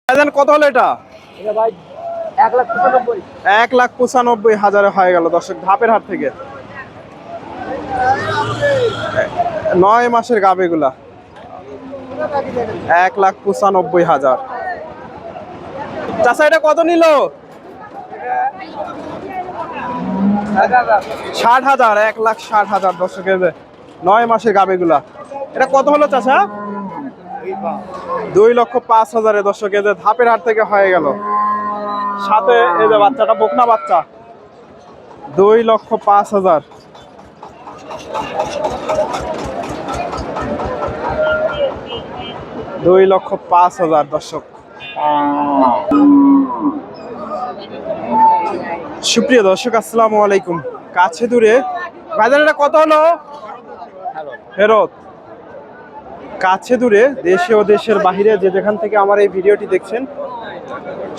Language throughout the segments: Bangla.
কত হলো এটা? ভাই 1,95,000 1,95,000 হয়ে গেল দর্শক, ধাপের হাট থেকে 9 মাসের গাব এগুলা 1,95,000। চাচা এটা কত নিল? 60,000, 1,60,000 দর্শক। 9 মাসের গাব এগুলা। এটা কত হলো চাচা? 2,05,000 দর্শক। ধাপের হাট থেকে হয়ে গেল। সাথে এই যে বাচ্চাটা বকনা বাচ্চা 2,05,000। 2,05,000 দর্শক। সুপ্রিয় দর্শক আসসালামু আলাইকুম। কাছে দূরে ভাইজান এটা কত হলো? ফেরত। কাছে দূরে দেশে ও দেশের বাহিরে যে যেখান থেকে আমার এই ভিডিওটি দেখছেন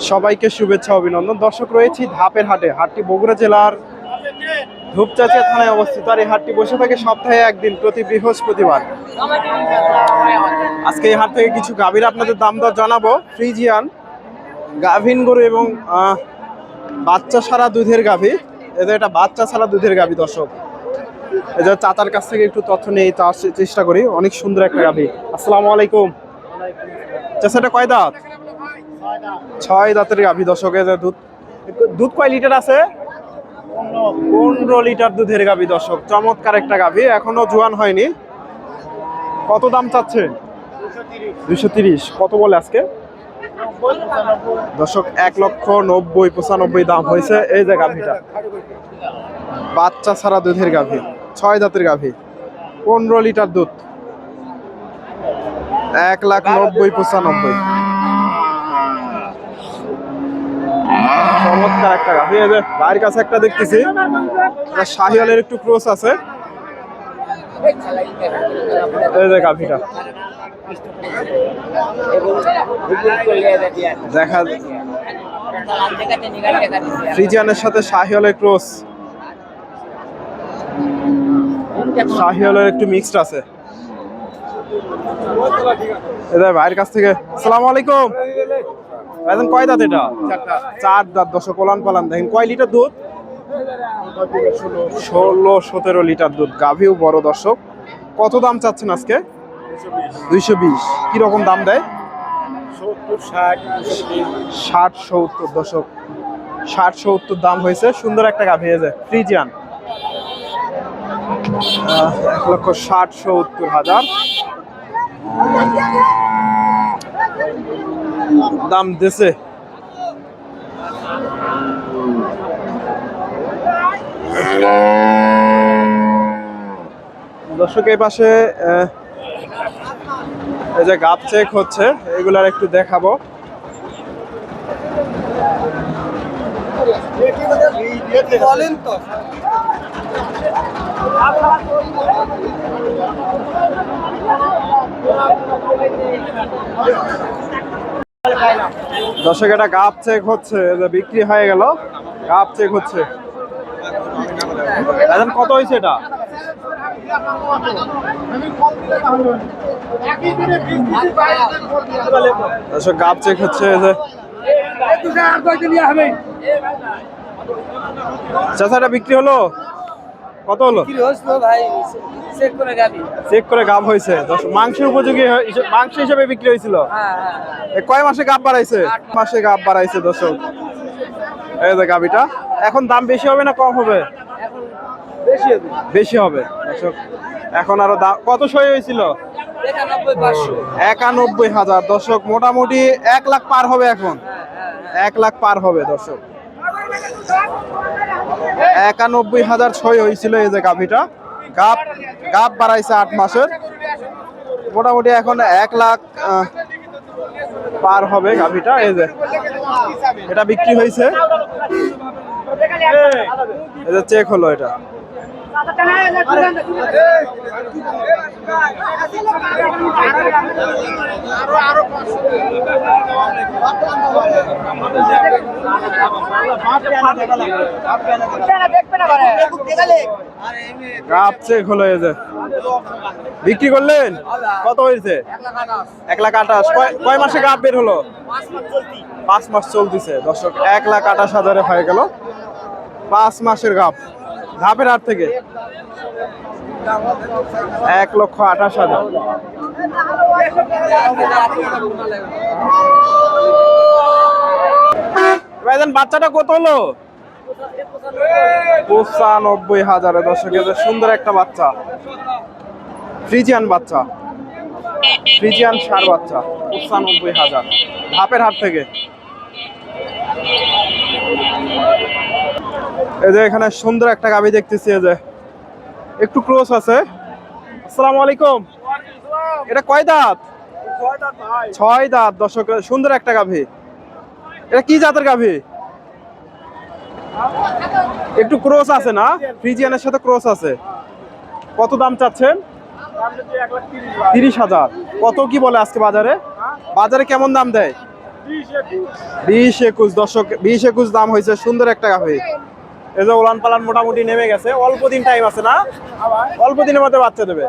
সবাইকে শুভেচ্ছা অভিনন্দন। দর্শক রয়েছি ধাপের হাটে। হাটটি বগুড়া জেলার ধূপচাচিয়া থানায় অবস্থিত। আর এই হাটটি বসে থাকে সপ্তাহে একদিন, প্রতি বৃহস্পতিবার। আজকে এই হাট থেকে কিছু গাভীর আপনাদের দাম দর জানাবো। ফ্রিজিয়ান গাভীন গরু এবং বাচ্চা সারা দুধের গাভী। এদের এটা বাচ্চা ছাড়া দুধের গাভী দর্শক। এদের চাচার কাছ থেকে একটু তথ্য নিয়ে তার চেষ্টা করি। অনেক সুন্দর একটা গাভী। আসসালামু আলাইকুম চাচা, এটা কয় দাঁত? 6 দাঁতের গাভী দর্শক। এদের দুধ কয় লিটার আছে? 15 লিটার দুধের গাভী দর্শক। চমৎকার একটা গাভী, এখনো জোয়ান হয়নি। কত দাম চাচ্ছে? 230। কত বলে আজকে দর্শক? 1,90,95 দাম হয়েছে। এই যে গাভীটা বাচ্চা ছাড়া দুধের গাভী, 6 দাঁতের গাভী, 15 লিটার দুধ, 1,90,95। চমৎকার একটা গাভী। এই যে ভাইয়ের কাছে একটা দেখতেছি, শাহিওয়ালের একটু ক্রস আছে। এই যে গাভীটা দেখা, ফ্রিজিয়ানের সাথে শাহিওয়ালের ক্রস, শাহিওয়ালের একটু মিক্সড আছে। ভাইয়ের কাছ থেকে আসসালামু আলাইকুম ভাইজান, কয় দাঁত এটা? 4 দাঁত দর্শক। কোলান পালান দেখেন। কয় লিটার দুধ? 16-17 লিটার দুধ। গাভীও বড় দর্শক। কত দাম চাচ্ছেন আজকে? 220। কিরকম দাম দেয়? 60-70 দর্শক। 60-70 দাম হয়েছে। সুন্দর একটা গাভী। এই যে ফ্রিজিয়ান 1,60,70,000 দাম দিছে। দর্শক এই পাশে এই যে গাব চেক হচ্ছে, এগুলার একটু দেখাবো। দর্শক এটা গাব চেক হচ্ছে, বিক্রি হয়ে গেল। গাব চেক হচ্ছে। এখন কত হয়েছে এটা? দর্শক গাব চেক হচ্ছে। চাচা এটা বিক্রি হলো? কত হলো? চেক করে গাব হয়েছে। মাংসের উপযোগী মাংস হিসেবে বিক্রি হয়েছিল। কয় মাসে গাব বাড়াইছে? 8 মাসে গাব বাড়াইছে দর্শক। এই যে গাবিটা। এখন দাম বেশি হবে না কম হবে? বেশি হবে দর্শক। এখন আরো দাম কত সই হয়েছিল? 91,000 দর্শক। মোটামুটি 1 লাখ পার হবে এখন। 1 লাখ পার হবে দর্শক। 91,000 সই হয়েছিল এই যে গাভীটা। গাব বাড়াইছে 8 মাসের। মোটামুটি এখন 1 লাখ পার হবে গাভীটা। এই যে এটা বিক্রি হয়েছে। এই যে চেক হলো এটা। গাব চেক হলো এই যে বিক্রি করলেন কত হয়েছে 1,28,000 কয় মাসে গাব বের হলো 5 মাস চলতেছে দর্শক 1,28,000 হয়ে গেল 5 মাসের গাব ধাপের হাট থেকে 1,28,000 ভাইজান বাচ্চাটা কত হলো 95,000 দর্শকের সুন্দর একটা বাচ্চা ফ্রিজিয়ান বাচ্চা ফ্রিজিয়ান ষাঁড় বাচ্চা 95,000 ধাপের হাট থেকে। এই যে এখানে সুন্দর একটা গাভী দেখতেছি এই যে একটু ক্রস আছে। আসসালামু আলাইকুম, এটা কয় দাঁত 6 দাঁত দর্শক সুন্দর একটা গাভী। এটা কি জাতের গাভী একটু ক্রস আছে না ফ্রিজিয়ানের সাথে ক্রস আছে। কত দাম চাচ্ছেন 30,000 কত কি বলে আজকে বাজারে বাজারে কেমন দাম দেয় 20-21 দর্শক 20-21 দাম হয়েছে সুন্দর একটা গাভী। এই যে উলান পালান মোটামুটি নেমে গেছে অল্প দিন টাইম আছে না অল্প দিনের মধ্যে বাচ্চা দেবে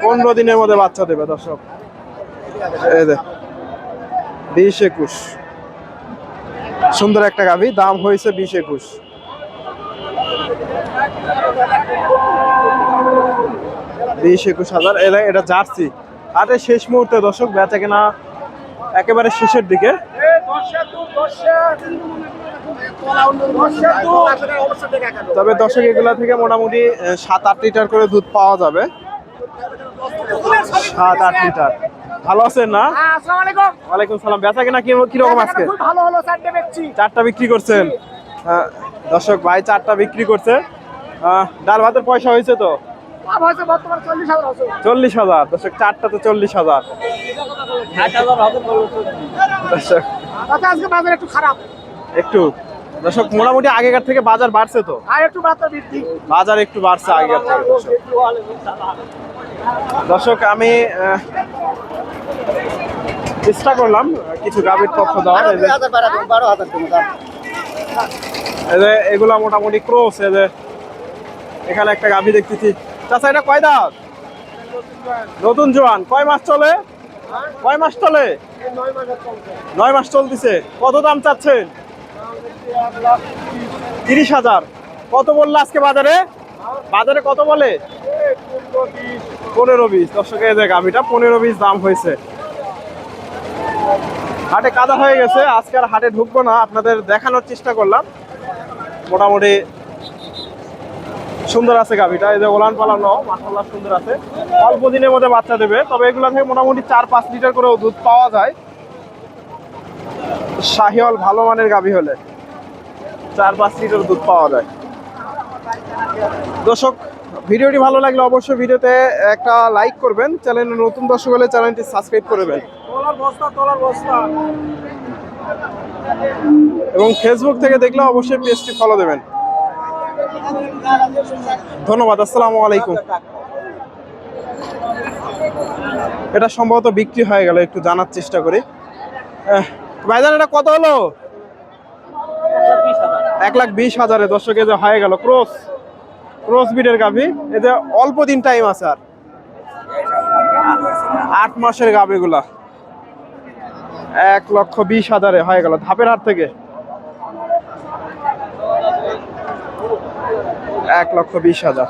15 দিনের মধ্যে বাচ্চা দেবে দর্শক। এই যে 20-21 সুন্দর একটা গাভী দাম হয়েছে 20-21 20-21,000 এটা জার্সি হাটের শেষ মুহূর্তে দর্শক বেচা কেনা একেবারে শেষের দিকে। তবে দর্শক এগুলা থেকে মোটামুটি 7-8 লিটার করে দুধ পাওয়া যাবে 7-8 লিটার। ভালো আছেন না ওয়ালাইকুম সালাম বেচা কেনা কিরকম আজকে চারটা বিক্রি করছেন দর্শক ভাই 4টা বিক্রি করছে। ডাল ভাতের পয়সা হয়েছে তো 40,000 দর্শক 4টা তো 40,000 দর্শক একটু খারাপ একটু দর্শক মোটামুটি আগেকার থেকে বাজার বাড়ছে তো বাজার একটু বাড়ছে আগেকার থেকে দর্শক আমি চেষ্টা করলাম কিছু গাভীর তথ্য দেওয়ার। এগুলা মোটামুটি ক্রস এখানে একটা গাভী দেখতেছি। চাচা এটা কয় দাঁত নতুন জোয়ান কয় মাস চলে 9 মাস চলতেছে। কত দাম চাচ্ছেন 30,000 কত বললো আজকে বাজারে কত বলে 15-20 দর্শকে এই যে গাভীটা 15-20 দাম হয়েছে। হাটে কাদা হয়ে গেছে আজকে আর হাটে ঢুকবো না আপনাদের দেখানোর চেষ্টা করলাম। মোটামুটি সুন্দর আছে গাভীটা এই যে ওলান পালানো মাশাআল্লাহ সুন্দর আছে অল্প দিনের মধ্যে বাচ্চা দেবে। তবে এগুলা থেকে মোটামুটি 4-5 লিটার করে দুধ পাওয়া যায় শাহিওয়াল ভালো মানের গাভী হলে 4-5 লিটার দুধ পাওয়া যায়। দর্শক ভিডিওটি ভালো লাগলে অবশ্যই ভিডিওতে একটা লাইক করবেন চ্যানেলে নতুন দর্শক হলে চ্যানেলটি সাবস্ক্রাইব করবেন এবং ফেসবুক থেকে দেখলে অবশ্যই পেজটি ফলো দেবেন। ধন্যবাদ আসসালামু আলাইকুম। এটা সম্ভবত বিক্রি হয়ে গেল একটু জানার চেষ্টা করি। ভাইজান এটা কত হলো 1,20,000 দর্শকে যে হয়ে গেল ক্রস বিডের গাভী এতে অল্প দিন টাইম আছে আর 8 মাসের গাভীগুলা 1,20,000 হয়ে গেল ধাপের হাট থেকে 1,20,000